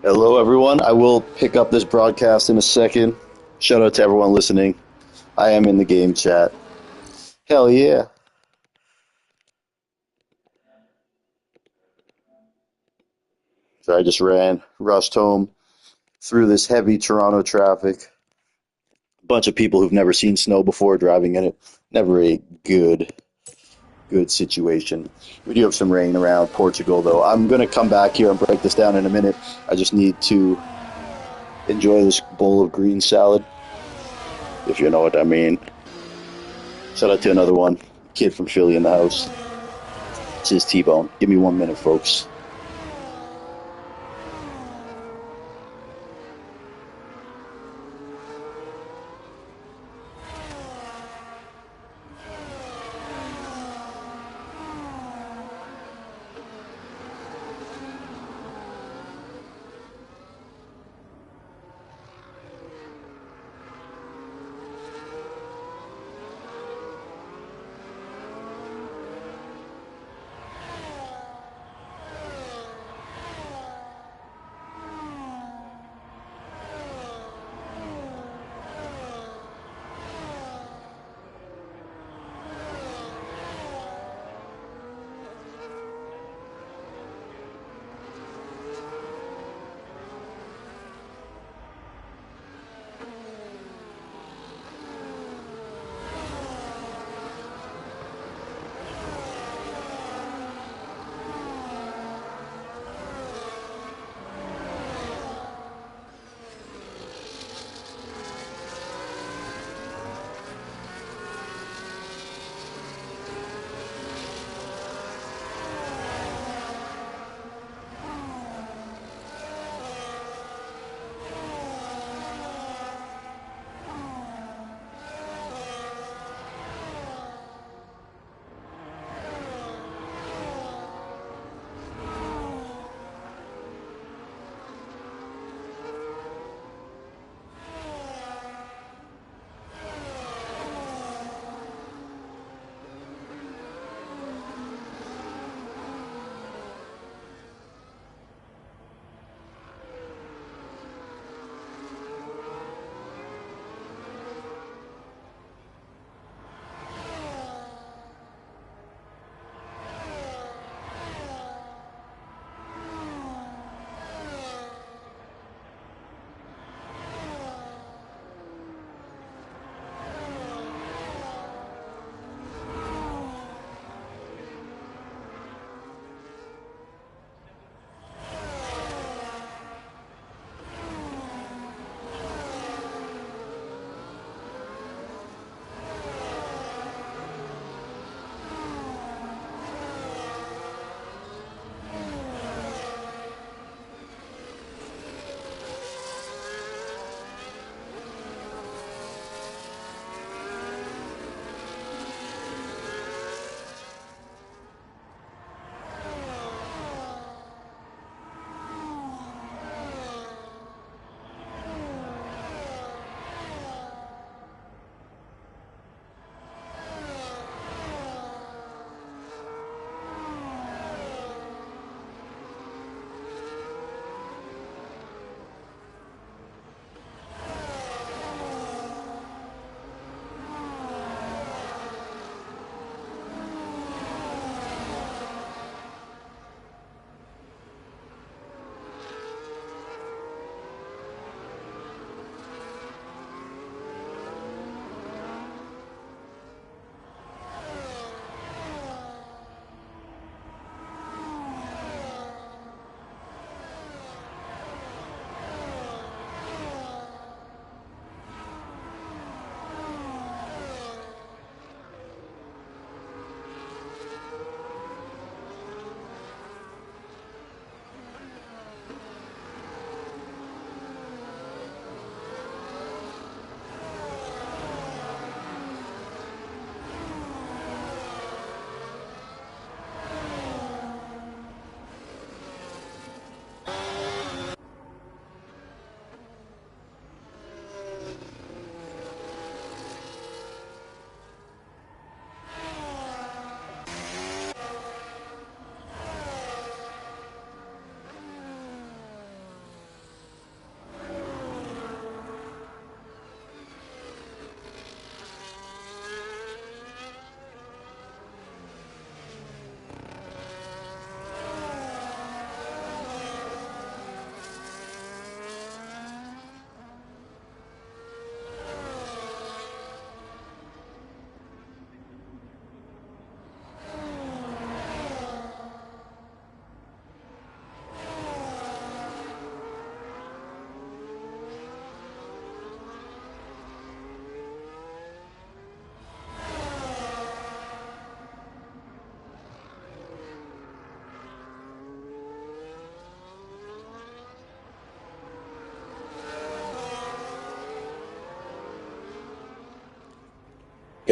Hello, everyone. I will pick up this broadcast in a second. Shout out to everyone listening. I am in the game chat. Hell yeah. So I just rushed home through this heavy Toronto traffic. A bunch of people who've never seen snow before driving in it. Never a good situation. We do have some rain around Portugal, though. I'm going to come back here and break this down in a minute. I just need to enjoy this bowl of green salad, if you know what I mean. Shout out to another one. Kid from Philly in the house. It's his T-Bone. Give me 1 minute, folks.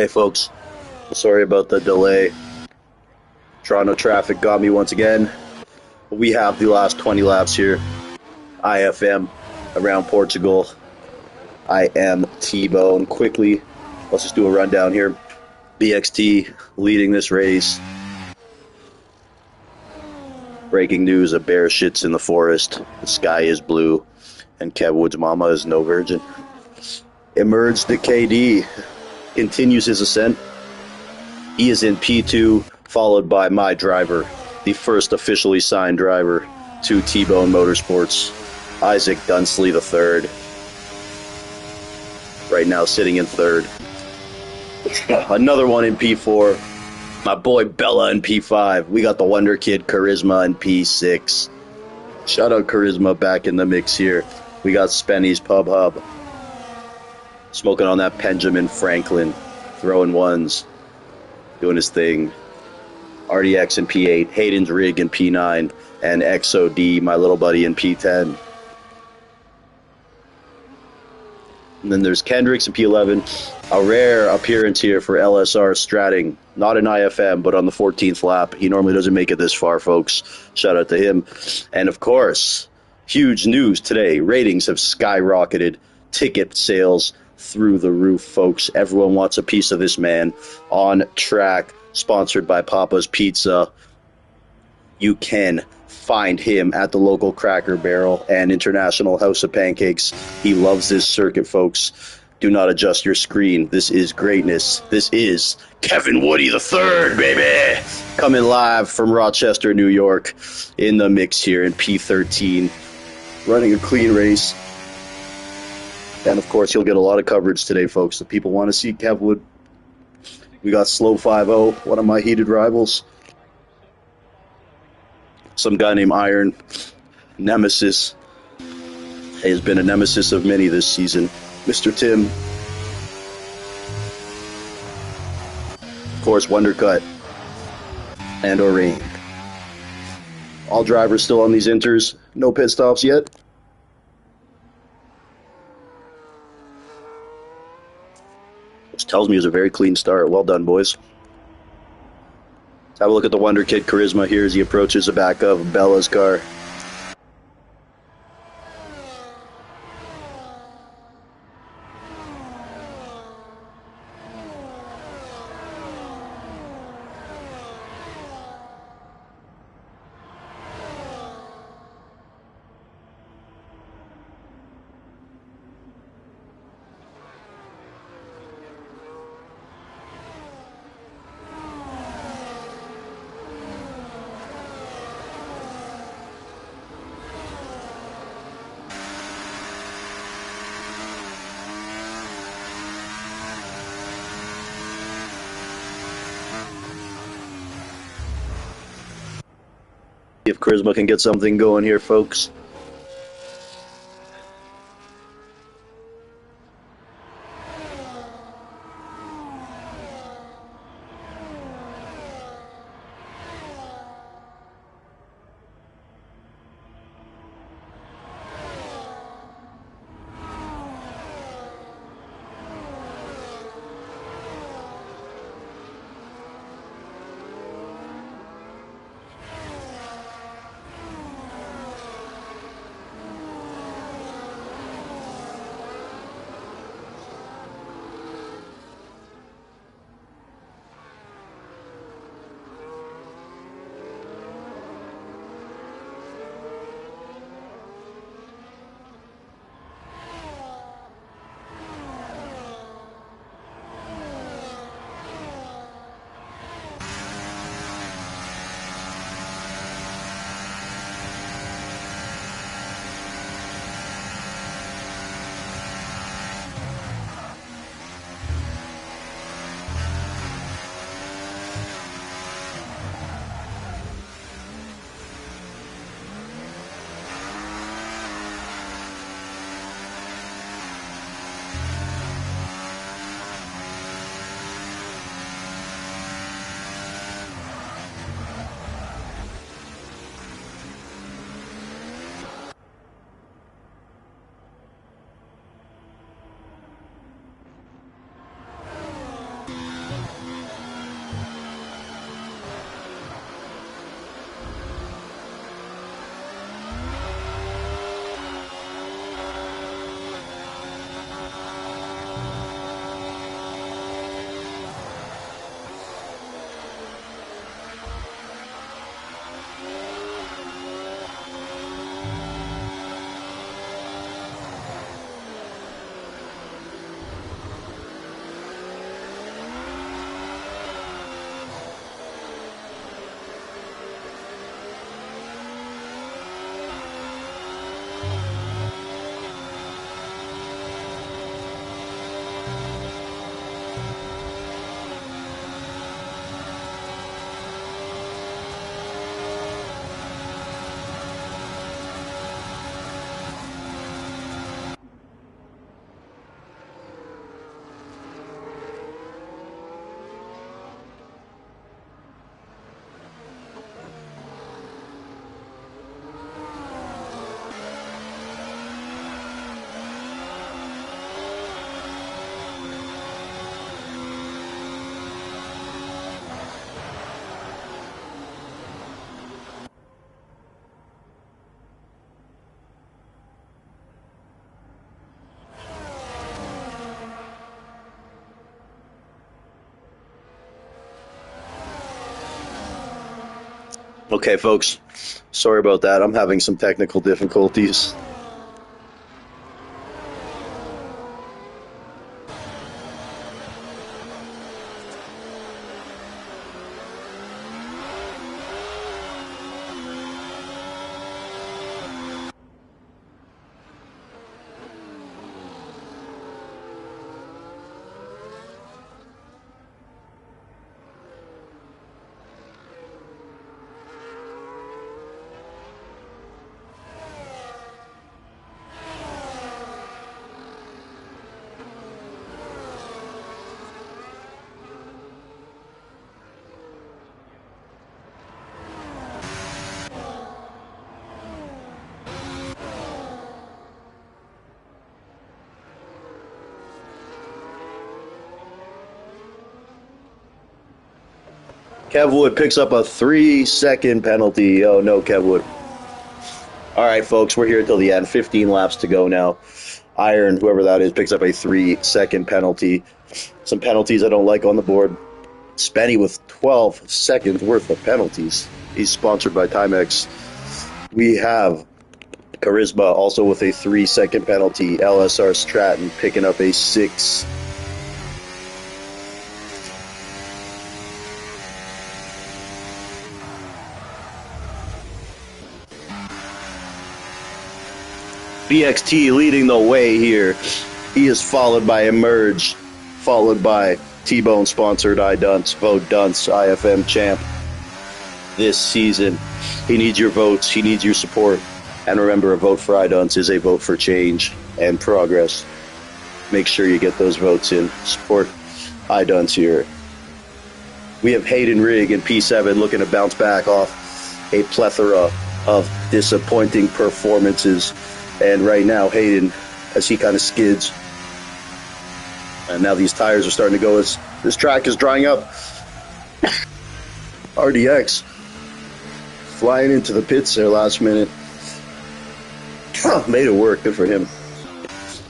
Okay, folks, sorry about the delay. Toronto traffic got me once again. We have the last 20 laps here. IFM around Portugal. I am T-Bone. Quickly, let's just do a rundown here. BXT leading this race. Breaking news, a bear shits in the forest. The sky is blue. And Kev Wood's mama is no virgin. Emerged the KD. Continues his ascent. He is in P2, followed by my driver, the first officially signed driver to T-Bone Motorsports, Isaac Dunsley III. Right now sitting in third. Another one in P4. My boy Bella in P5. We got the Wonder Kid Charisma in P6. Shout out Charisma back in the mix here. We got Spenny's Pub Hub. Smoking on that Benjamin Franklin. Throwing ones. Doing his thing. RDX in P8. Hayden's Rig in P9. And XOD, my little buddy, in P10. And then there's Kendricks in P11. A rare appearance here for LSR Stratting. Not an IFM, but on the 14th lap. He normally doesn't make it this far, folks. Shout out to him. And of course, huge news today. Ratings have skyrocketed. Ticket sales through the roof, folks. Everyone wants a piece of this man. On track, sponsored by Papa's Pizza. You can find him at the local Cracker Barrel and International House of Pancakes. He loves this circuit, folks. Do not adjust your screen. This is greatness. This is Kevin Woody III, baby! Coming live from Rochester, New York, in the mix here in P13. Running a clean race. And, of course, you'll get a lot of coverage today, folks. The people want to see Kev Wood. We got Slow 5-0, one of my heated rivals. Some guy named Iron, Nemesis. He has been a nemesis of many this season. Mr. Tim. Of course, Wondercut. And Orain. All drivers still on these inters. No pit stops yet. Which tells me it was a very clean start. Well done, boys. Let's have a look at the Wonder Kid Charisma here as he approaches the back of Bella's car. If Charisma can get something going here, folks. Okay, folks, sorry about that. I'm having some technical difficulties. Kev Wood picks up a 3-second penalty. Oh no, Kev Wood. All right, folks, we're here until the end. 15 laps to go now. Iron, whoever that is, picks up a 3-second penalty. Some penalties I don't like on the board. Spenny with 12 seconds worth of penalties. He's sponsored by Timex. We have Charisma also with a 3-second penalty. LSR Stratton picking up a 6. BXT leading the way here. He is followed by Emerge, followed by T-Bone sponsored iDunce, Vote Dunce, IFM champ this season. He needs your votes. He needs your support. And remember, a vote for iDunce is a vote for change and progress. Make sure you get those votes in. Support iDunce here. We have Hayden Rigg in P7 looking to bounce back off a plethora of disappointing performances. And right now, Hayden, as he kind of skids, and now these tires are starting to go as this track is drying up. RDX flying into the pits there last minute. Made it work. Good for him.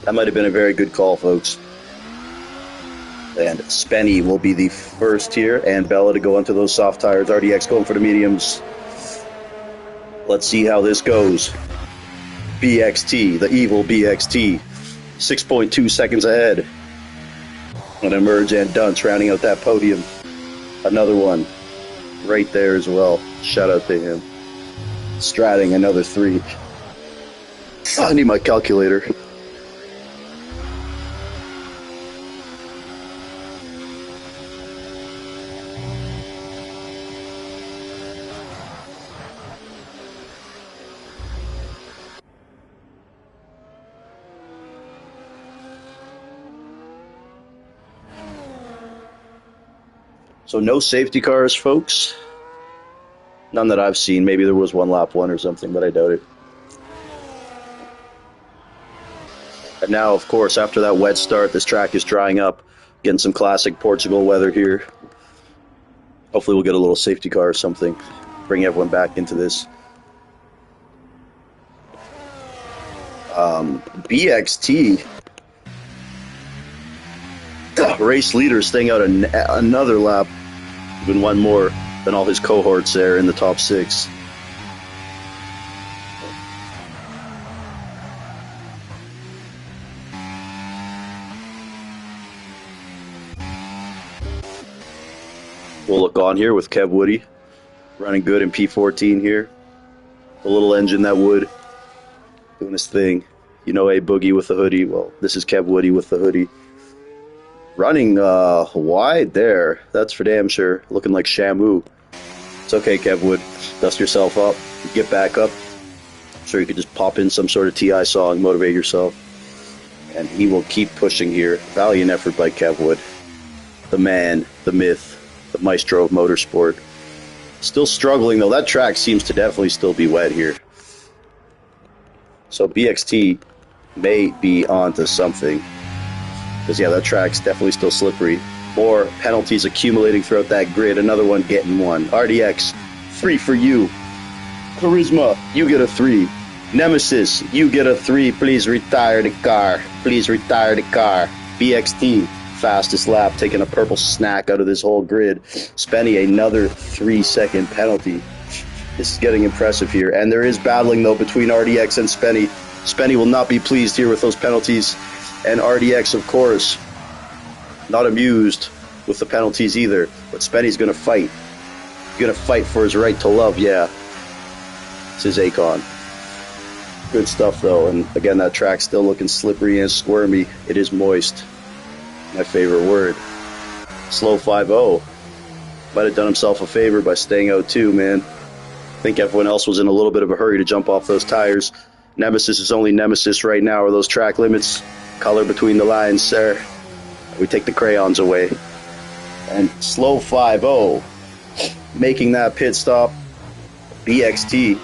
That might have been a very good call, folks. And Spenny will be the first here, and Bella to go onto those soft tires. RDX going for the mediums. Let's see how this goes. BXT, the evil BXT, 6.2 seconds ahead. And Emerge and Dunce rounding out that podium. Another one right there as well. Shout out to him. Stratting another 3. I need my calculator. So no safety cars, folks. None that I've seen. Maybe there was one lap 1 or something, but I doubt it. And now, of course, after that wet start, this track is drying up. Getting some classic Portugal weather here. Hopefully we'll get a little safety car or something. Bring everyone back into this. BXT. Race leader staying out another lap. Even one more than all his cohorts there in the top 6. We'll look on here with Kev Woody running good in P14 here. The little engine that would doing his thing. You know, a Boogie with the hoodie. Well, this is Kev Woody with the hoodie. Running wide there. That's for damn sure. Looking like Shamu. It's okay, Kev Wood. Dust yourself up. Get back up. I'm sure you could just pop in some sort of TI song, motivate yourself. And he will keep pushing here. Valiant effort by Kev Wood. The man, the myth, the maestro of motorsport. Still struggling, though. That track seems to definitely still be wet here. So BXT may be onto something. Because, yeah, that track's definitely still slippery. More penalties accumulating throughout that grid. Another one getting 1. RDX, 3 for you. Charisma, you get a 3. Nemesis, you get a 3. Please retire the car. Please retire the car. BXT, fastest lap, taking a purple snack out of this whole grid. Spenny, another 3-second penalty. This is getting impressive here. And there is battling, though, between RDX and Spenny. Spenny will not be pleased here with those penalties. And RDX, of course, not amused with the penalties either. But Spenny's going to fight. He's going to fight for his right to love, yeah. It's his Akon. Good stuff, though. And again, that track's still looking slippery and squirmy. It is moist. My favorite word. Slow 5-0. Might have done himself a favor by staying out too, man. I think everyone else was in a little bit of a hurry to jump off those tires. Nemesis is only nemesis right now, are those track limits. Color between the lines, sir. We take the crayons away. And slow 5-0. Making that pit stop. BXT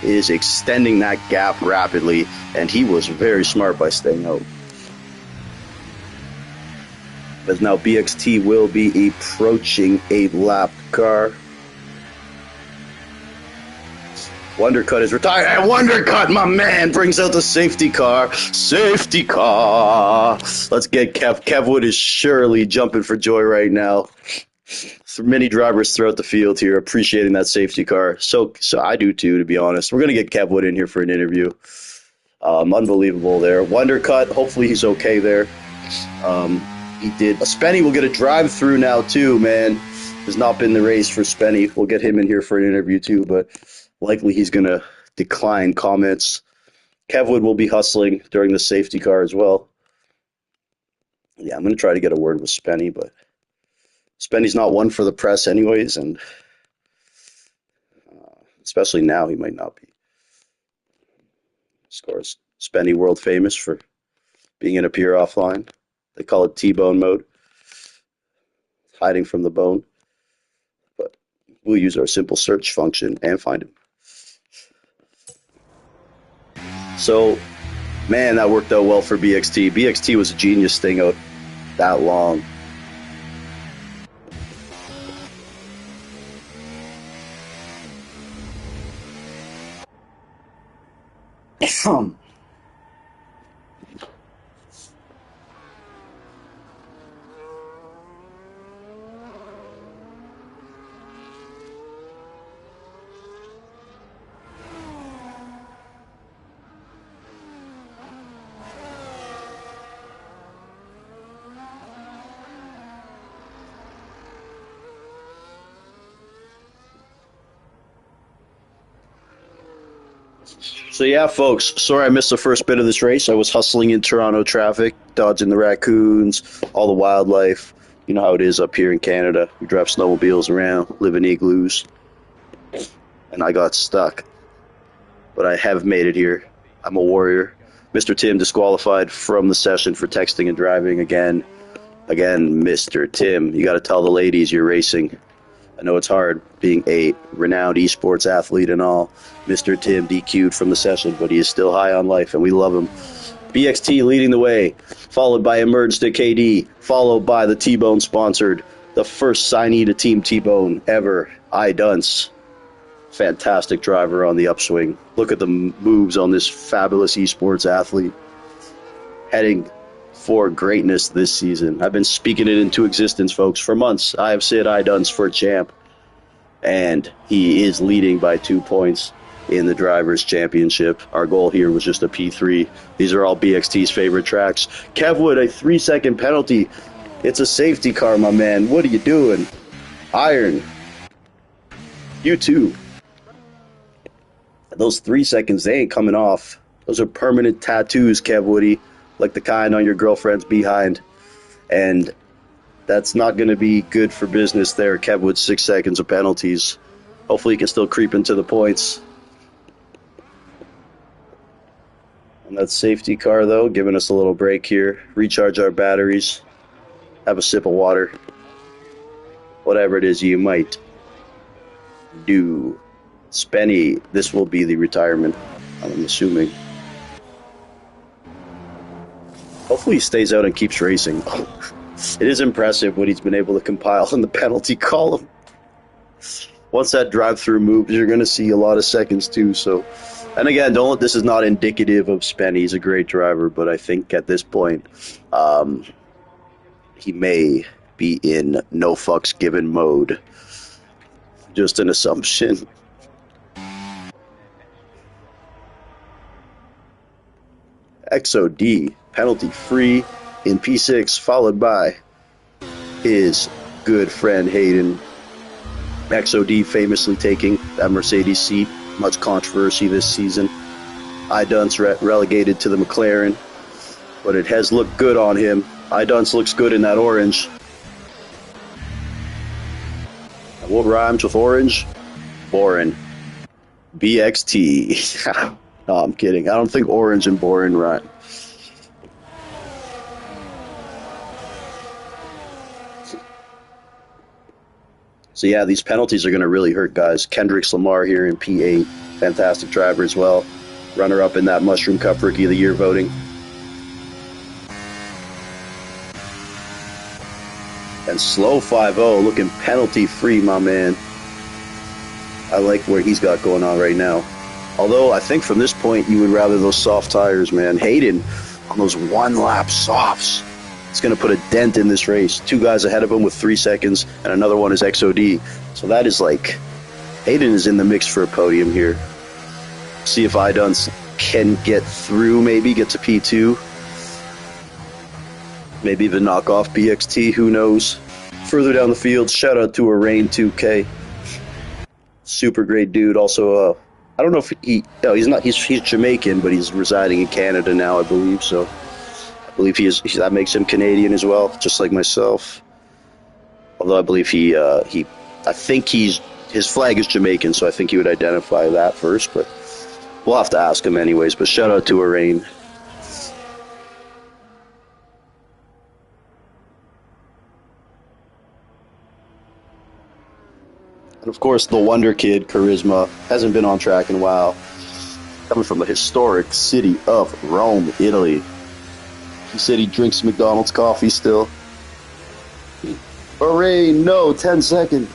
is extending that gap rapidly, and he was very smart by staying out. As now BXT will be approaching a lap car. Wondercut is retired, and Wondercut, my man, brings out the safety car. Safety car. Let's get Kev. Kevwood is surely jumping for joy right now. Many drivers throughout the field here appreciating that safety car. So I do too, to be honest. We're going to get Kevwood in here for an interview. Unbelievable there. Wondercut, hopefully he's okay there. He did. Spenny will get a drive-through now too, man. Has not been the race for Spenny. We'll get him in here for an interview too, but likely he's going to decline comments. Kevwood will be hustling during the safety car as well. Yeah, I'm going to try to get a word with Spenny, but Spenny's not one for the press anyways, and especially now he might not be. Of course, Spenny world famous for being in a pure offline. They call it T-bone mode, hiding from the bone. But we'll use our simple search function and find him. So, man, that worked out well for BXT. BXT was a genius staying out that long. So yeah, folks, sorry I missed the first bit of this race. I was hustling in Toronto traffic, dodging the raccoons, all the wildlife. You know how it is up here in Canada. We drive snowmobiles around, live in igloos. And I got stuck. But I have made it here. I'm a warrior. Mr. Tim disqualified from the session for texting and driving again. Again, Mr. Tim, you got to tell the ladies you're racing. I know it's hard being a renowned esports athlete and all. Mr. Tim DQ'd from the session, but he is still high on life, and we love him. BXT leading the way, followed by Emerged to KD, followed by the T-Bone sponsored, the first signee to Team T-Bone ever, iDunce. Fantastic driver on the upswing. Look at the moves on this fabulous esports athlete. Heading for greatness this season. I've been speaking it into existence, folks, for months. I have said iDunce for champ, and he is leading by 2 points in the Drivers' Championship. Our goal here was just a P3. These are all BXT's favorite tracks. Kevwood, a 3-second penalty. It's a safety car, my man. What are you doing? Iron. You too. Those 3 seconds, they ain't coming off. Those are permanent tattoos, Kevwoody, like the kind on your girlfriend's behind. And that's not going to be good for business there. Kevwood, 6 seconds of penalties. Hopefully he can still creep into the points. And that safety car, though, giving us a little break here. Recharge our batteries. Have a sip of water. Whatever it is you might do. Spenny, this will be the retirement, I'm assuming. Hopefully he stays out and keeps racing. It is impressive what he's been able to compile in the penalty column. Once that drive-through moves, you're going to see a lot of seconds too. So, and again, this is not indicative of Spenny. He's a great driver, but I think at this point, he may be in no fucks given mode. Just an assumption. XOD, penalty free in P6, followed by his good friend Hayden. XOD famously taking that Mercedes seat, much controversy this season. Idunce relegated to the McLaren, but it has looked good on him. Idunce looks good in that orange. What rhymes with orange? Boring. BXT. No, I'm kidding. I don't think orange and boring rhyme. So yeah, these penalties are going to really hurt guys. Kendrick Lamar here in P8, fantastic driver as well. Runner-up in that Mushroom Cup Rookie of the Year voting. And Slow 5-0 looking penalty-free, my man. I like where he's got going on right now. Although I think from this point you would rather those soft tires, man. Hayden on those one-lap softs. It's going to put a dent in this race. 2 guys ahead of him with 3 seconds, and another one is XOD. So that is like, Hayden is in the mix for a podium here. See if Idunce can get through, maybe get to P2. Maybe even knock off BXT, who knows. Further down the field, shout out to Arain 2K. Super great dude. Also, I don't know if he's Jamaican, but he's residing in Canada now, I believe. So I believe that makes him Canadian as well, just like myself. Although I believe I think his flag is Jamaican, so I think he would identify that first, but we'll have to ask him anyways. But shout out to Arain. And of course, the Wonder Kid, Charisma, hasn't been on track in a while. Coming from the historic city of Rome, Italy. He said he drinks McDonald's coffee still. Hooray, no, 10 seconds.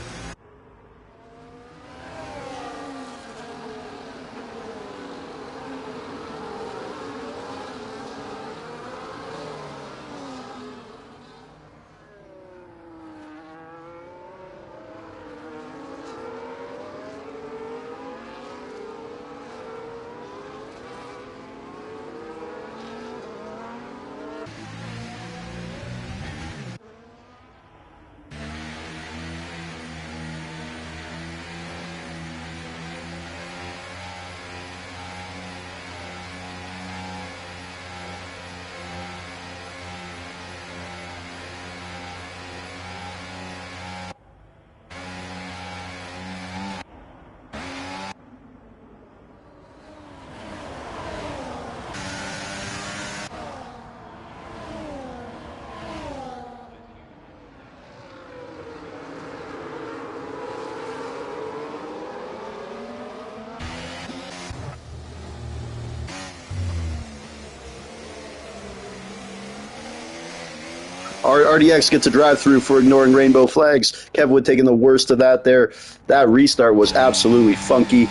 RDX gets a drive-through for ignoring rainbow flags. Kev Wood taking the worst of that there. That restart was absolutely funky.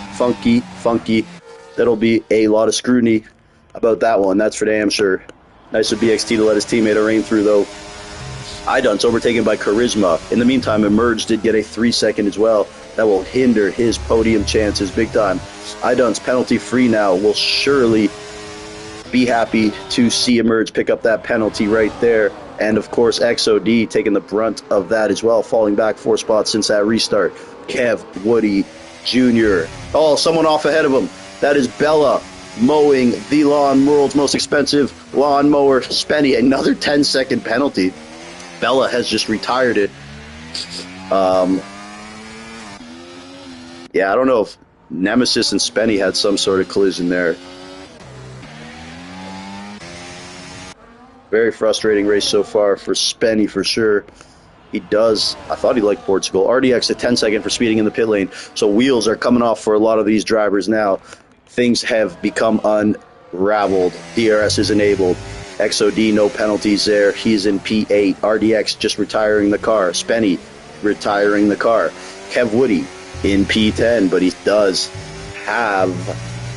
That'll be a lot of scrutiny about that one. That's for damn sure. Nice of BXT to let his teammate Arain through, though. Idunce overtaken by Charisma. In the meantime, Emerge did get a 3-second as well. That will hinder his podium chances big time. Idunce penalty-free now will surely be happy to see Emerge pick up that penalty right there. And of course, XOD taking the brunt of that as well, falling back 4 spots since that restart. Kev Woody Jr. Oh, someone off ahead of him. That is Bella mowing the lawn, world's most expensive lawnmower. Spenny, another 10-second penalty. Bella has just retired it. Yeah, I don't know if Nemesis and Spenny had some sort of collision there. Very frustrating race so far for Spenny for sure. I thought he liked Portugal. RDX a 10-second for speeding in the pit lane. So wheels are coming off for a lot of these drivers now. Things have become unraveled. DRS is enabled. XOD, no penalties there. He's in P8. RDX just retiring the car. Spenny retiring the car. Kev Woody in P10, but he does have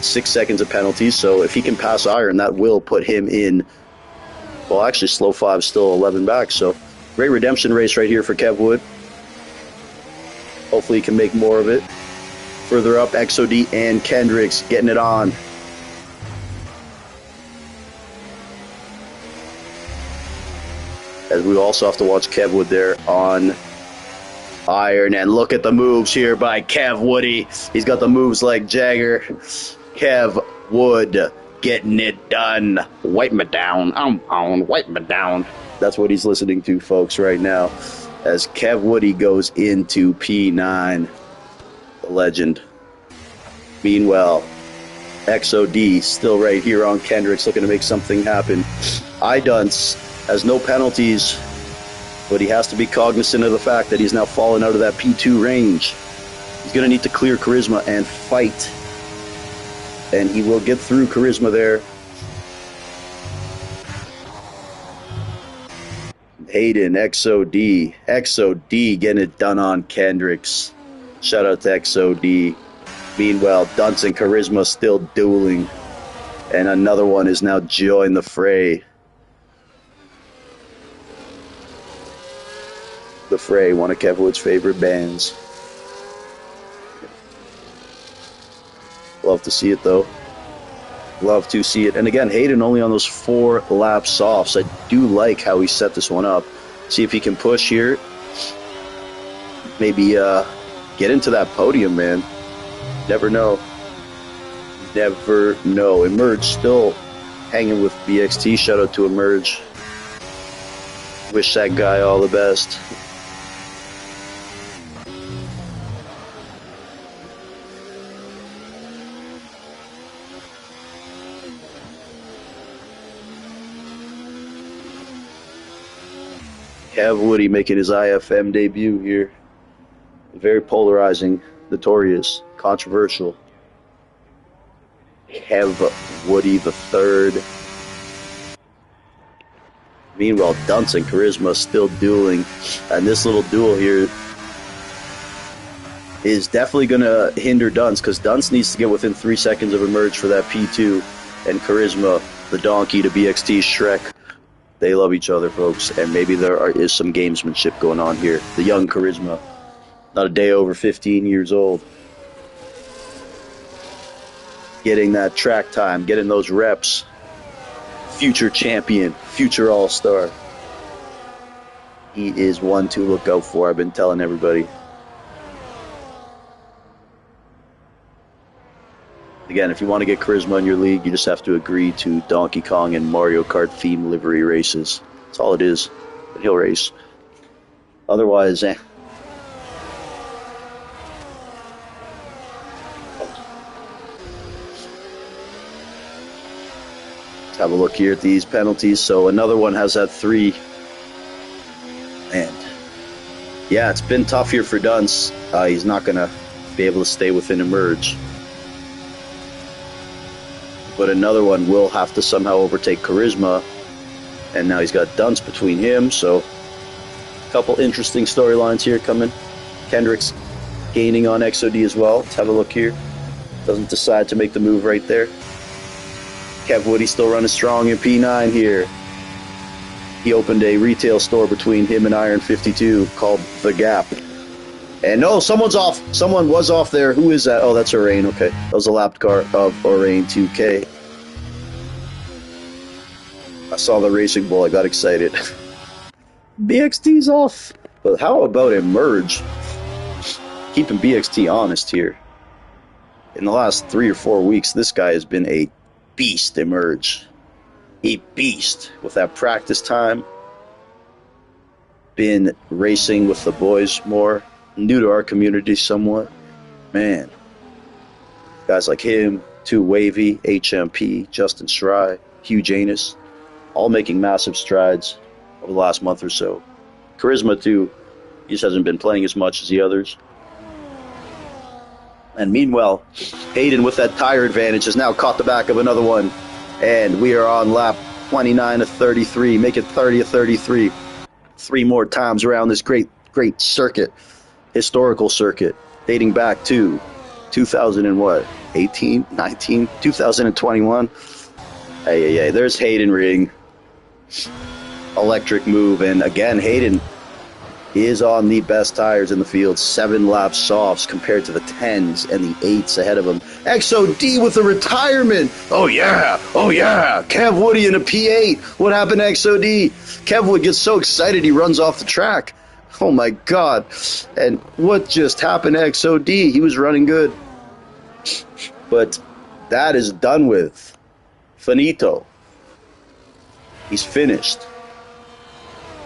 6 seconds of penalties. So if he can pass Iron, that will put him in. Well, actually, Slow 5 still 11 back, so great redemption race right here for Kev Wood. Hopefully he can make more of it. Further up, XOD and Kendricks getting it on. as we also have to watch Kev Wood there on iron. And look at the moves here by Kev Woody. He's got the moves like Jagger. Kev Wood getting it done. Wipe me down. I'm on. Wipe me down. That's what he's listening to, folks, right now, as Kev Woody goes into P9. The legend. Meanwhile, XOD still right here on Kendricks, looking to make something happen. Idunce has no penalties, but he has to be cognizant of the fact that he's now fallen out of that P2 range. He's going to need to clear Charisma and fight. And he will get through Charisma there. Hayden, XOD getting it done on Kendricks. Shout out to XOD. Meanwhile, Dunce and Charisma still dueling. And another one is now joined the fray. The Fray, one of Kev Wood's favorite bands. Love to see it, though. Love to see it. And again, Hayden only on those 4 lap softs. I do like how he set this one up. See if he can push here. Maybe get into that podium, man. Never know. Never know. Emerge still hanging with BXT. Shout out to Emerge. Wish that guy all the best. Kev Woody making his IFM debut here. Very polarizing, notorious, controversial. Kev Woody the third. Meanwhile, Dunce and Charisma still dueling. And this little duel here is definitely going to hinder Dunce, because Dunce needs to get within 3 seconds of Emerge for that P2. And Charisma, the donkey to BXT Shrek. They love each other, folks, and maybe there is some gamesmanship going on here. The young Charisma, not a day over 15 years old. Getting that track time, getting those reps. Future champion, future all-star. He is one to look out for, I've been telling everybody. Again, if you want to get Charisma in your league, you just have to agree to Donkey Kong and Mario Kart theme livery races. That's all it is. But he'll race. Otherwise, Let's have a look here at these penalties. So another one has that 3. And yeah, it's been tough here for Dunce. He's not going to be able to stay within Emerge. But another one will have to somehow overtake Charisma. And now he's got Dunce between him. So a couple interesting storylines here coming. Kendricks gaining on XOD as well. Let's have a look here. Doesn't decide to make the move right there. Kev Woody still running strong in P9 here. He opened a retail store between him and Iron 52 called The Gap. And no, someone's off. Someone was off there. Who is that? Oh, that's Orain. Okay. That was a lapped car of Orain 2K. I saw the racing bull. I got excited. BXT's off. But how about Emerge? Keeping BXT honest here. In the last 3 or 4 weeks, this guy has been a beast, Emerge. A beast with that practice time. Been racing with the boys more. New to our community somewhat. Man. Guys like him, Too Wavy, HMP, Justin Schry, Hugh Janus, all making massive strides over the last month or so. Charisma, too. He just hasn't been playing as much as the others. And meanwhile, Hayden, with that tire advantage, has now caught the back of another one. And we are on lap 29 of 33. Make it 30 of 33. 3 more times around this great circuit. Historical circuit. Dating back to 2018, 19, 2021. Hey, there's Hayden Ring. Electric move. And again, Hayden is on the best tires in the field. 7 lap softs compared to the 10s and the 8s ahead of him. XOD with a retirement. Oh yeah, oh yeah. Kev Woody in a P8. What happened to XOD? Kev Wood gets so excited he runs off the track. Oh my God. And what just happened to XOD? He was running good. But that is done with. Finito. He's finished.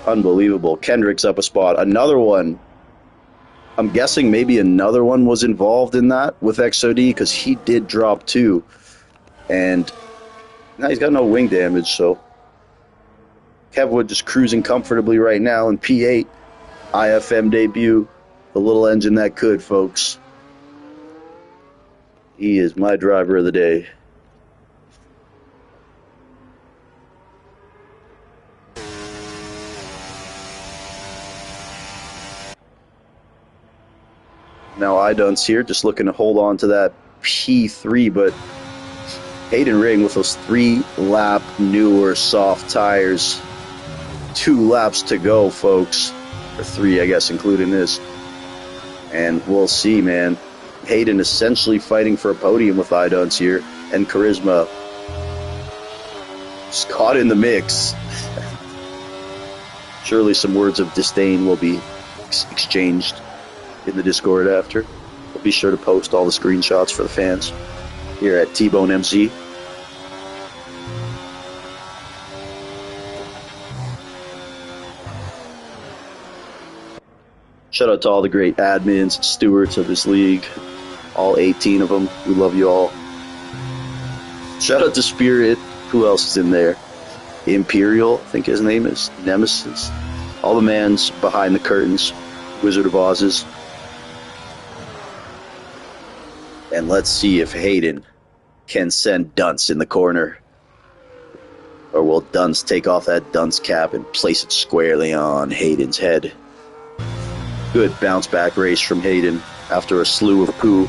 Unbelievable. Kendrick's up a spot. Another one. I'm guessing maybe another one was involved in that with XOD because he did drop too. And now he's got no wing damage, so Kevwood just cruising comfortably right now in P8. IFM debut. The little engine that could, folks. He is my driver of the day. Now Idun's here, just looking to hold on to that P3, but Hayden Ring with those 3-lap newer soft tires. 2 laps to go, folks. Or 3, I guess, including this. And we'll see, man. Hayden essentially fighting for a podium with Idun's here, and Charisma just caught in the mix. Surely some words of disdain will be exchanged in the Discord after. We'll be sure to post all the screenshots for the fans here at T-Bone MC. Shout out to all the great admins, stewards of this league, all 18 of them. We love you all. Shout out to Spirit. Who else is in there? Imperial, I think his name is. Nemesis. All the mans behind the curtains. Wizard of Oz's. And let's see if Hayden can send Dunce in the corner. Or will Dunce take off that dunce cap and place it squarely on Hayden's head? Good bounce back race from Hayden after a slew of poo.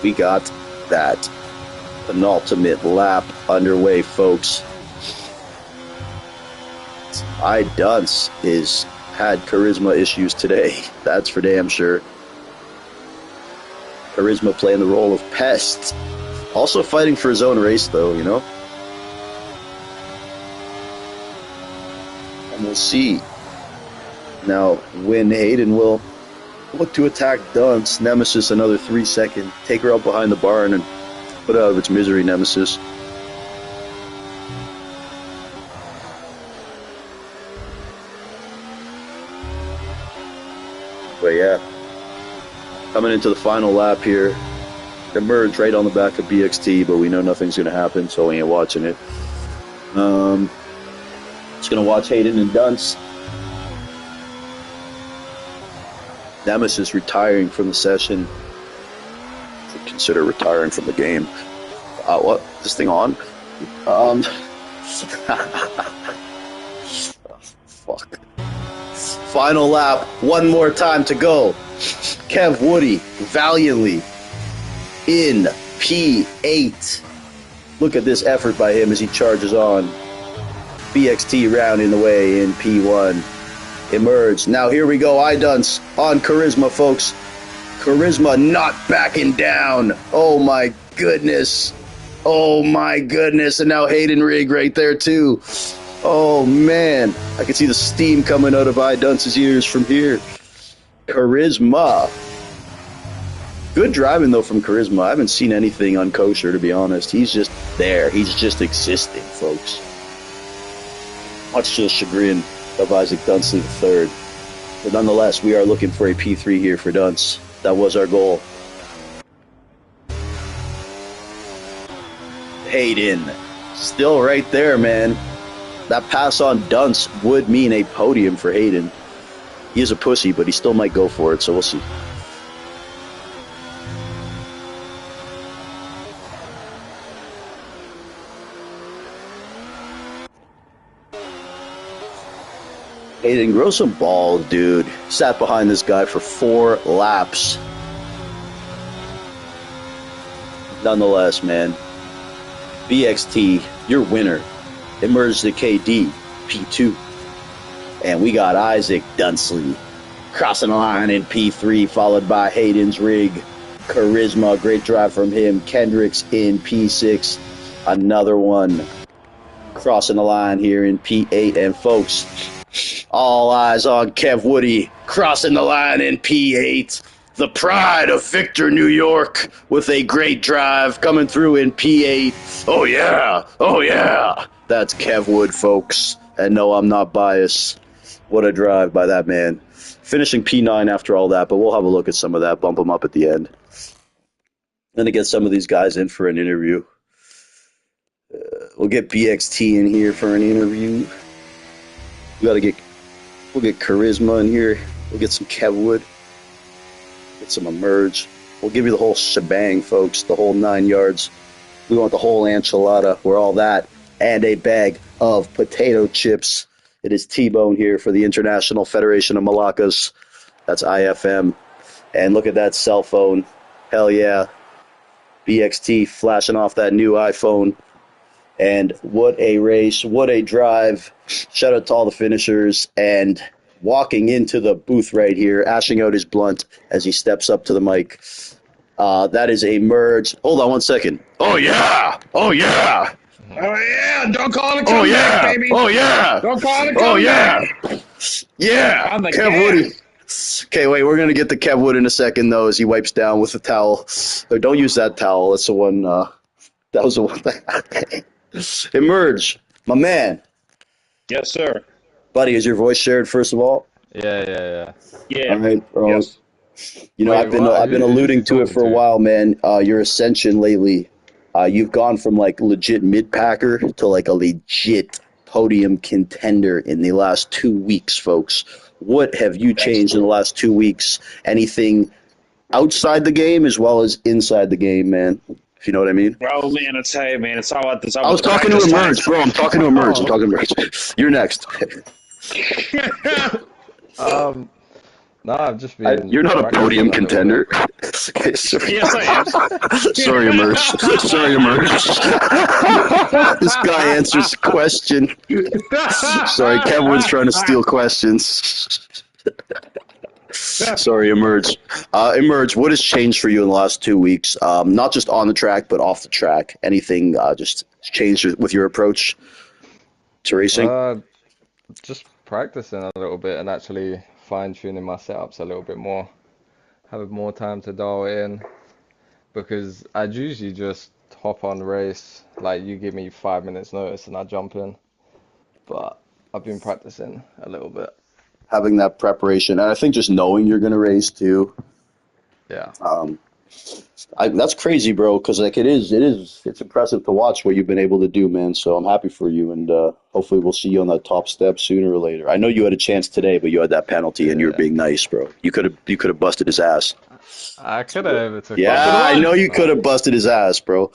We got that penultimate lap underway, folks. Dunce is had charisma issues today. That's for damn sure. Charisma playing the role of pest. Also fighting for his own race, though, you know? And we'll see. Now, when Hayden will look to attack Dunce, Nemesis another 3 second. Take her up behind the barn and put out of its misery, Nemesis. But yeah, coming into the final lap here, emerge right on the back of BXT, but we know nothing's going to happen, so we ain't watching it. Just going to watch Hayden and Dunce. Nemesis retiring from the session. Should consider retiring from the game. What? This thing on? Fuck. Final lap. One more time to go. Kev Woody valiantly in P8. Look at this effort by him as he charges on. BXT rounding the way in P1. Emerge. Now here we go. Idunce on Charisma, folks. Charisma not backing down. Oh my goodness. Oh my goodness. And now Hayden Rig right there too. Oh man. I can see the steam coming out of Idunce's ears from here. Charisma. Good driving though from Charisma. I haven't seen anything unkosher, to be honest. He's just there. He's just existing, folks. Much to the chagrin of Isaac Dunsley III. But nonetheless, we are looking for a P3 here for Dunce. That was our goal. Hayden. Still right there, man. That pass on Dunce would mean a podium for Hayden. He is a pussy, but he still might go for it, so we'll see. Hayden, grow some balls, dude. Sat behind this guy for 4 laps. Nonetheless, man. BXT, your winner, emerged the KD P2. And we got Isaac Dunsley crossing the line in P3, followed by Hayden's Rig. Charisma, great drive from him. Kendricks in P6. Another one crossing the line here in P8. And folks, all eyes on Kev Woody crossing the line in P8. The pride of Victor, New York, with a great drive coming through in P8. Oh, yeah. Oh, yeah. That's Kev Wood, folks. And no, I'm not biased. What a drive by that man. Finishing P9 after all that, but we'll have a look at some of that, bump them up at the end. Then to get some of these guys in for an interview. We'll get BXT in here for an interview. We'll get Charisma in here. We'll get some Kev Wood. Get some Emerge. We'll give you the whole shebang, folks, the whole 9 yards. We want the whole enchilada. We're all that. And a bag of potato chips. It is T-Bone here for the International Federation of Malaccas. That's IFM. And look at that cell phone. Hell yeah. BXT flashing off that new iPhone. And what a race. What a drive. Shout out to all the finishers. And walking into the booth right here, ashing out his blunt as he steps up to the mic. That is a merge. Hold on one second. Oh, yeah. Oh, yeah. Oh, yeah. Don't call it a comeback, baby. Oh, yeah. Don't call it a comeback. Oh, yeah. Yeah. Kev Woody. Okay, wait. We're going to get to Kev Wood in a second, though, as he wipes down with the towel. Or don't use that towel. That's the one. That was the one. Emerge. My man. Yes, sir. Buddy, is your voice shared, first of all? Yeah. All right, bro. Yes. You know, I've been alluding to it for a while, man. Your ascension lately, you've gone from like legit mid-packer to like a legit podium contender in the last 2 weeks, folks. What have you changed in the last 2 weeks? Anything outside the game as well as inside the game, man? If you know what I mean. Bro, man, I tell you, man, it's all about this. I was talking to Emerge, bro. I'm talking to Emerge. You're next. No, I've just been. You're not a podium contender. Okay, sorry. Yes, I am. Sorry, Emerge. This guy answers the question. Sorry, Kevin's trying to steal questions. Sorry, Emerge. Emerge, what has changed for you in the last 2 weeks? Not just on the track, but off the track. Anything just changed with your approach to racing? Just practicing a little bit and actually fine-tuning my setups a little bit more. Having more time to dial it in. Because I'd usually just hop on the race. Like, you give me 5 minutes notice and I jump in. But I've been practicing a little bit. Having that preparation, and I think just knowing you're going to race too. Yeah. That's crazy, bro, because like it's impressive to watch what you've been able to do, man. So I'm happy for you, and hopefully we'll see you on that top step sooner or later. I know you had a chance today, but you had that penalty, and you were being nice, bro. You could have busted his ass. I could have. Yeah, I know you could have busted his ass, bro.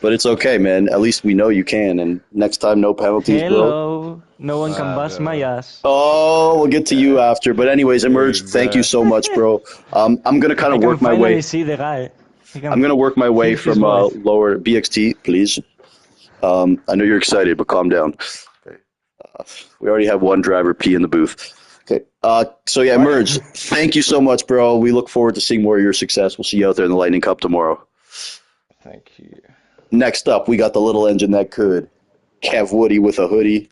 But it's okay, man. At least we know you can, and next time, no penalties, bro. Hello. No one can bust my ass. Oh, we'll get to you after. But anyways, Emerge, thank you so much, bro. I'm going to kind of work my way. See the guy. I'm going to work my way from lower BXT, please. I know you're excited, but calm down. Okay. We already have one driver P in the booth. Okay. So, yeah, Emerge, thank you so much, bro. We look forward to seeing more of your success. We'll see you out there in the Lightning Cup tomorrow. Thank you. Next up, we got the little engine that could. Kev Woody with a hoodie.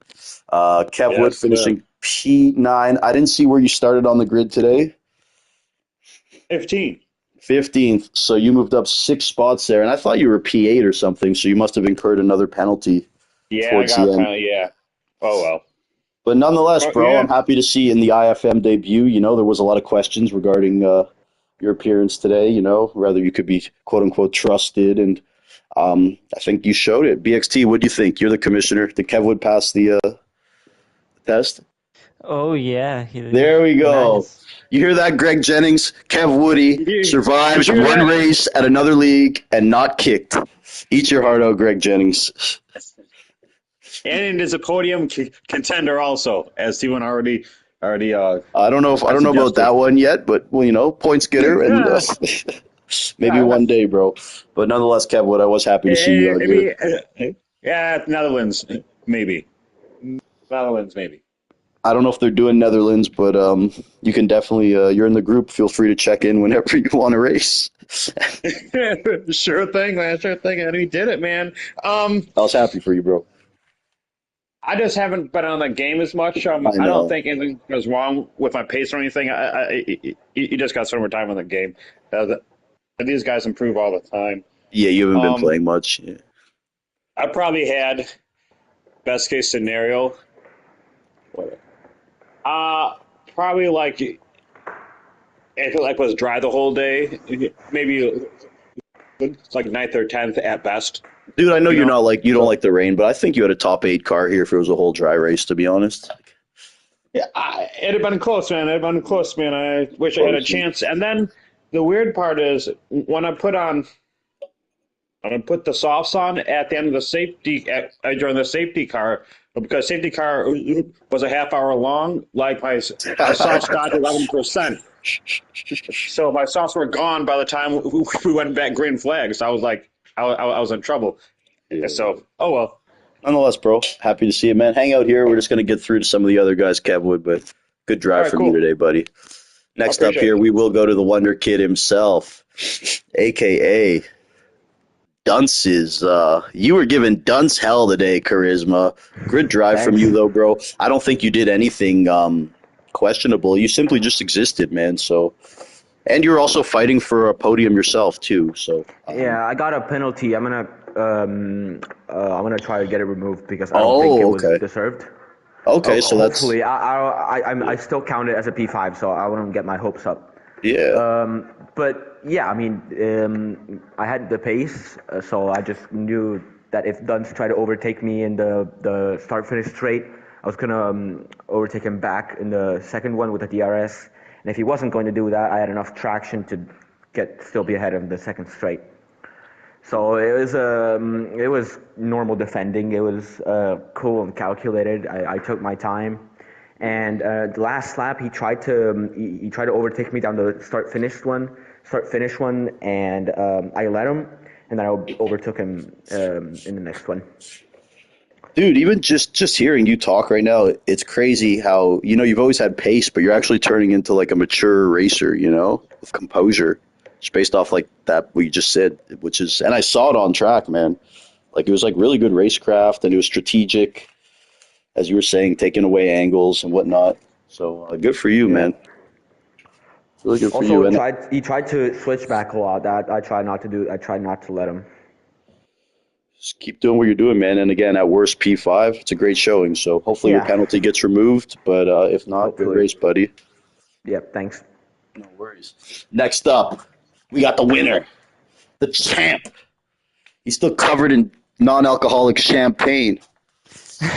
Kev Wood finishing P9. I didn't see where you started on the grid today. 15th. So you moved up 6 spots there, and I thought you were P8 or something. So you must have incurred another penalty. Yeah, I got penalty. Yeah. Oh well. But nonetheless, bro, yeah. I'm happy to see in the IFM debut. You know, there was a lot of questions regarding your appearance today. You know, whether you could be quote unquote trusted, and I think you showed it. BXT, what do you think? You're the commissioner. Did Kev Wood pass the test? Oh yeah. There we go. Nice. You hear that, Greg Jennings? Kev Woody survives one race at another league and not kicked. Eat your heart out, Greg Jennings. And is a podium contender also, as T1 already. I don't know about that one yet, but well, you know, points getter. And Maybe one day, bro. But nonetheless, Kevin, I was happy to see you out here. Maybe, yeah, Netherlands, maybe. Netherlands, maybe. I don't know if they're doing Netherlands, but you can definitely you're in the group. Feel free to check in whenever you want to race. Sure thing, man. Sure thing. And he did it, man. Um, I was happy for you, bro. I just haven't been on the game as much. I I don't know. think anything goes wrong with my pace or anything. You just got so much time on the game. These guys improve all the time. Yeah, you haven't been Um, playing much. Yeah. I probably had best case scenario. Uh, Probably like if it like was dry the whole day, maybe it's like ninth or tenth at best. Dude, I know You you're know. not like you don't So like the rain, but I think you had a top eight car here if it was a whole dry race. To be honest, yeah, it'd have been close, man. It'd have been close, man. I wish I had a close. chance. And then the weird part is when I put the softs on at the end of the safety during the safety car because safety car was a half hour long. Like my softs got to 11%, so my softs were gone by the time we went back green flags. So I was like, I was in trouble. Yeah. So oh well. Nonetheless, bro, happy to see you, man. Hang out here. We're just gonna get through to some of the other guys, Kevwood, but good All drive right, from you cool. today, buddy. I Next up appreciate here, it. we will go to the Wonder Kid himself, aka Dunce's. You were giving Dunce hell today, Charisma. Good drive from Thanks. you, though, bro. I don't think you did anything questionable. You simply just existed, man. So, and you're also fighting for a podium yourself, too. So, Yeah, I got a penalty. I'm gonna try to get it removed because I don't think it oh, was okay, deserved. okay. So that's Hopefully, I still count it as a P5, so I wouldn't get my hopes up. yeah, But yeah, I mean, I had the pace, so I just knew that if Dunst tried to overtake me in the start finish straight, I was gonna overtake him back in the second one with the DRS. And if he wasn't going to do that, I had enough traction to still be ahead of the second straight. So it was normal defending. It was cool and calculated. I took my time, and the last lap he tried to overtake me down the start finish one, and I let him, and then I overtook him in the next one. dude. Even just hearing you talk right now, it's crazy how you've always had pace, but you're actually turning into like a mature racer, with composure, just based off like that what you just said, which is, and I saw it on track, man. Like it was like really good racecraft, and it was strategic, as you were saying, taking away angles and whatnot. So good for you, Yeah. man. Really good for Also, you. And he tried to switch back a lot. That I tried not to do. I tried not to let him. just keep doing what you're doing, man. And again, at worst, P5. It's a great showing. So hopefully your Yeah. penalty gets removed. But if not, good Hopefully. race, buddy. Yeah. Thanks. No worries. Next up, we got the winner, the champ. He's still covered in non-alcoholic champagne.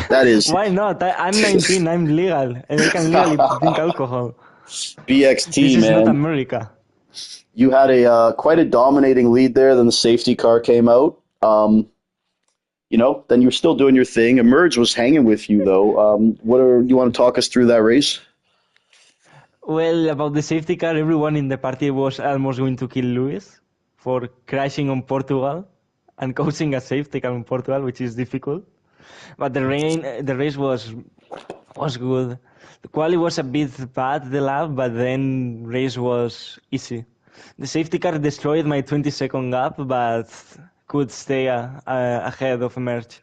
That is Why not? I'm 19, I'm legal, and I can legally drink alcohol. This BXT, is not man. America. You had a quite a dominating lead there. Then the safety car came out. Then you're still doing your thing. Emerge was hanging with you though. You want to talk us through that race? Well, about the safety car, everyone in the party was almost going to kill Luis for crashing on Portugal and causing a safety car on Portugal, which is difficult. But the race was good. The quality was a bit bad the lap, but then race was easy. The safety car destroyed my 20-second gap, but could stay ahead of Emerge.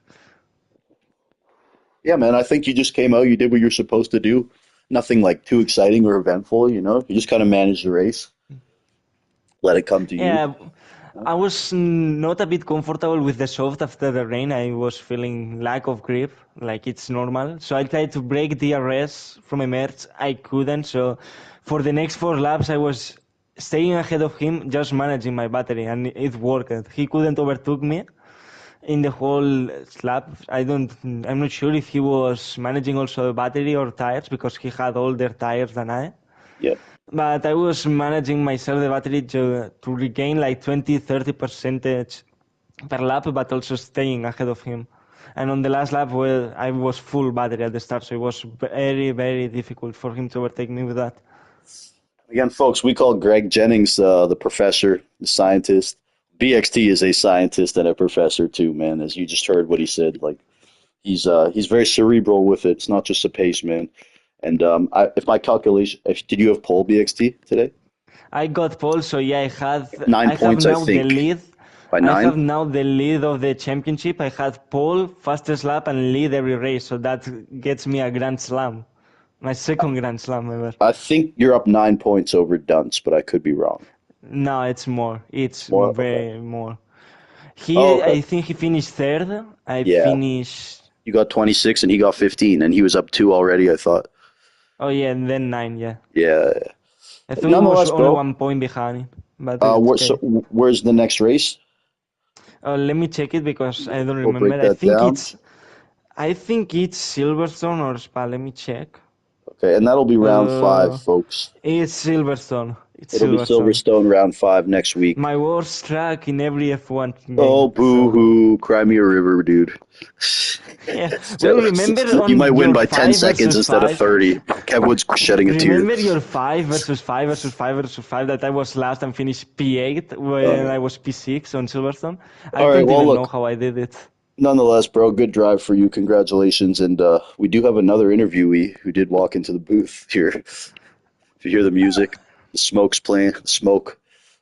Yeah, man. I think you just came out. You did what you're supposed to do. Nothing like too exciting or eventful. You just kind of managed the race. Let it come to you. Yeah, I was not a bit comfortable with the soft after the rain. I was feeling lack of grip, like it's normal. So I tried to break DRS from Emerge. I couldn't. So for the next 4 laps, I was staying ahead of him, just managing my battery, and it worked. He couldn't overtook me in the whole lap. I'm not sure if he was managing also the battery or tires because he had older tires than I. Yep. But I was managing myself the battery to regain like 20-30 percentage per lap, but also staying ahead of him. And on the last lap, well, I was full battery at the start, so it was very, very difficult for him to overtake me with that. Again, folks, we call Greg Jennings the professor, the scientist. BXT is a scientist and a professor too, man. As you just heard what he said, like he's very cerebral with it. It's not just a pace, man. And if my calculation, if did you have pole BXT today? I got pole, so yeah, Nine I have points, I now the think, lead. by I have nine. now the lead of the championship. I had pole, fastest lap, and lead every race, so that gets me a Grand Slam. My second Grand Slam ever. I think you're up 9 points over Dunce, but I could be wrong. No, it's more. It's More? Okay. very more. Oh, I okay. think he finished third. I Yeah. finished. You got 26 and he got 15, and he was up two already, I thought. Oh yeah, and then nine. Yeah, Yeah. I thought it was Nonetheless, only bro, 1 point behind, but it's so okay. where's the next race? Let me check it because I don't We'll remember. break that down. I think it's Silverstone or Spa. Let me check. Okay, and that'll be round five, Uh, folks. it's Silverstone. It's It'll be Silverstone. Silverstone round five next week. My worst track in every F1 Oh, game. boo So hoo. Cry me a river, dude. yeah. Well, So, remember you might on win your by 10 five seconds versus instead of five. 30. Kev Wood's shedding a tear. Remember your 5 versus 5 that I was last and finished P8 when Uh, I was P6 on Silverstone? I all right, don't well, even know look, how I did it. nonetheless, bro, good drive for you. Congratulations. And we do have another interviewee who did walk into the booth here. If you hear the music, the smoke's playing, the smoke,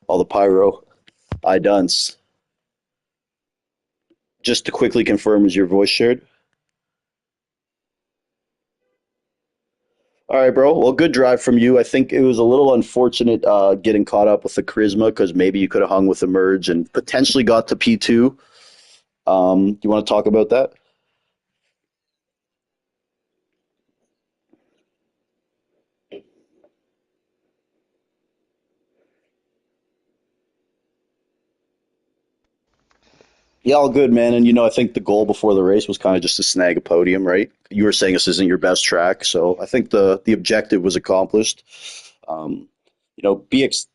all the pyro. I dunce. Just to quickly confirm, is your voice shared? All right, bro. Well, good drive from you. I think it was a little unfortunate getting caught up with the charisma because maybe you could have hung with the merge and potentially got to P2. You want to talk about that? Yeah, all good, man. And I think the goal before the race was kind of just to snag a podium, right? You were saying this isn't your best track, so I think the objective was accomplished. Um, BX.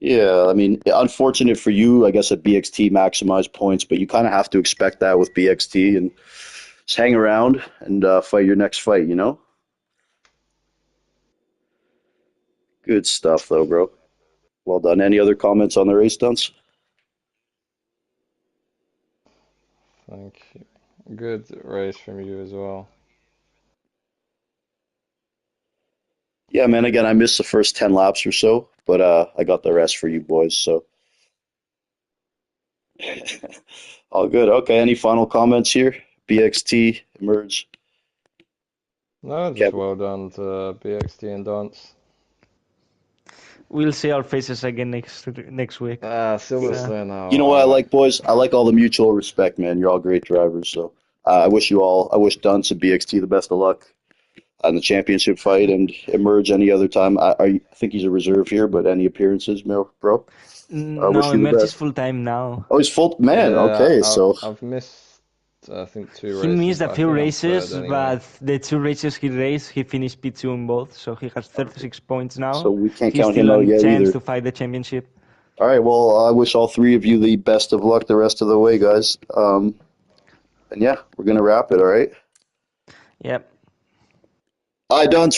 Yeah, I mean, unfortunate for you, I guess at BXT maximized points, but you kind of have to expect that with BXT and just hang around and fight your next fight. Good stuff, though, bro. Well done. Any other comments on the race stunts? Thank you. Good race from you as well. Yeah, man. Again, I missed the first 10 laps or so, but I got the rest for you boys. So all good. Okay. Any final comments here? BXT, Emerge, No, just Kevin. well done to BXT and Dance. We'll see our faces again next week. So Silverstone You know now. what I like, boys? I like all the mutual respect, man. You're all great drivers. So I wish Dunce and BXT the best of luck on the championship fight and Emerge any other time. I think he's a reserve here, but any appearances, bro? I wish no, you the Emerge is best. full time now. Oh, he's full man. Yeah, Okay, I've so I've missed I think two He races, missed a but I few think I'm third races, anyway. but the two races he raced, he finished P2 in both, so he has 36 points so now. we can't He's count him still out on yet chance either. to fight the championship. All right, well, I wish all three of you the best of luck the rest of the way, guys. And yeah, we're gonna wrap it. All right. Yep. I done.